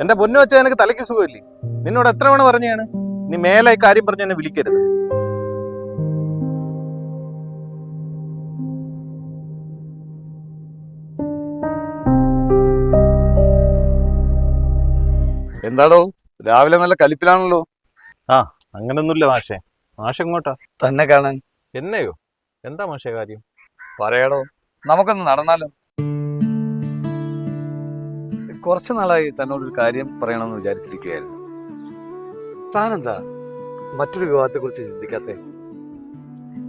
എന്റെ പൊന്നു വെച്ചാൽ എനിക്ക് തലയ്ക്ക് സുഖമില്ലേ? നിന്നോട് എത്ര തവണ പറഞ്ഞാണ് നീ മേലെ ഈ കാര്യം പറഞ്ഞ് എന്നെ വിളിക്കരുത്. എന്താടോ രാവിലെ നല്ല കലിപ്പിലാണല്ലോ? അങ്ങനൊന്നുമില്ല മാഷെ. മാഷ് എങ്ങോട്ടാ? തന്നെ കാണാൻ. എന്നെയോ? എന്താ മാഷെ കാര്യം? പറയാടോ, നമുക്കൊന്ന് നടന്നാലോ? കുറച്ചു നാളായി തന്നോടൊരു കാര്യം പറയണമെന്ന് വിചാരിച്ചിരിക്കുകയായിരുന്നു. താനെന്താ മറ്റൊരു വിവാഹത്തെ കുറിച്ച് ചിന്തിക്കാത്തേ?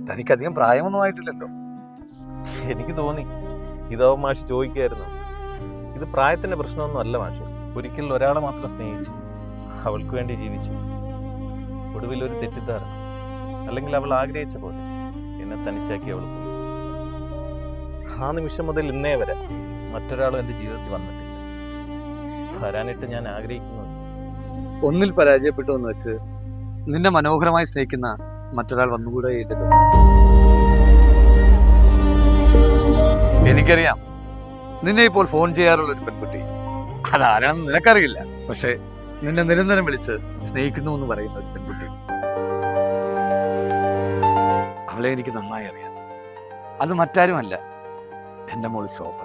തനിക്കധികം പ്രായമൊന്നും ആയിട്ടില്ലല്ലോ. എനിക്ക് തോന്നി ഇതാവും മാഷ് ചോദിക്കായിരുന്നു. ഇത് പ്രായത്തിന്റെ പ്രശ്നമൊന്നും അല്ല മാഷെ. ഒരിക്കൽ ഒരാളെ മാത്രം സ്നേഹിച്ചു, അവൾക്ക് വേണ്ടി ജീവിച്ചു. ഒടുവിൽ ഒരു തെറ്റിദ്ധാരണ, അല്ലെങ്കിൽ അവൾ ആഗ്രഹിച്ച പോലെ എന്നെ തനിച്ചാക്കി അവൾ പോയി. ആ നിമിഷം മുതൽ ഇന്നേ വരെ മറ്റൊരാളും എൻ്റെ ജീവിതത്തിൽ വന്നിട്ടില്ല. വരാനിട്ട് ഞാൻ ആഗ്രഹിക്കുന്നു. ഒന്നിൽ പരാജയപ്പെട്ടു എന്ന് വെച്ച് നിന്നെ മനോഹരമായി സ്നേഹിക്കുന്ന മറ്റൊരാൾ വന്നുകൂടെയില്ലല്ലോ. എനിക്കറിയാം നിന്നെ ഇപ്പോൾ ഫോൺ ചെയ്യാറുള്ള ഒരു പെൺകുട്ടി അതാരാണെന്ന് നിനക്കറിയില്ല. പക്ഷെ നിന്നെ നിരന്തരം വിളിച്ച് സ്നേഹിക്കുന്നു എന്ന് പറയുന്ന ഒരു പെൺകുട്ടി, അവളെ എനിക്ക് നന്നായി അറിയാം. അത് മറ്റാരുമല്ല, എന്റെ മോള് ശോഭ.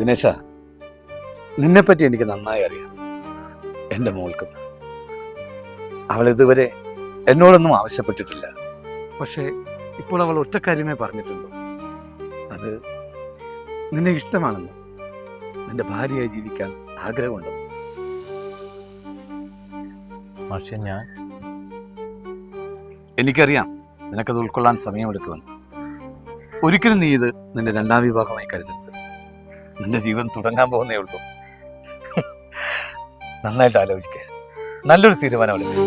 ദിനേശ, നിന്നെപ്പറ്റി എനിക്ക് നന്നായി അറിയാം. എന്റെ മോൾക്കും. അവൾ ഇതുവരെ എന്നോടൊന്നും ആവശ്യപ്പെട്ടിട്ടില്ല. പക്ഷേ ഇപ്പോൾ അവൾ ഒറ്റ കാര്യമേ പറഞ്ഞിട്ടുള്ളൂ. അത് നിന്നെ ഇഷ്ടമാണെന്ന്, നിന്റെ ഭാര്യയായി ജീവിക്കാൻ ആഗ്രഹമുണ്ടെന്ന്. പക്ഷെ എനിക്കറിയാം നിനക്കത് ഉൾക്കൊള്ളാൻ സമയമെടുക്കുമെന്ന്. ഒരിക്കലും നീ ഇത് നിന്റെ രണ്ടാം വിവാഹമായി കരുതരുത്. നിന്റെ ജീവൻ തുടങ്ങാൻ പോകുന്നേ ഉള്ളൂ. നന്നായിട്ട് ആലോചിക്കുക, നല്ലൊരു തീരുമാനമെടുക്കുക.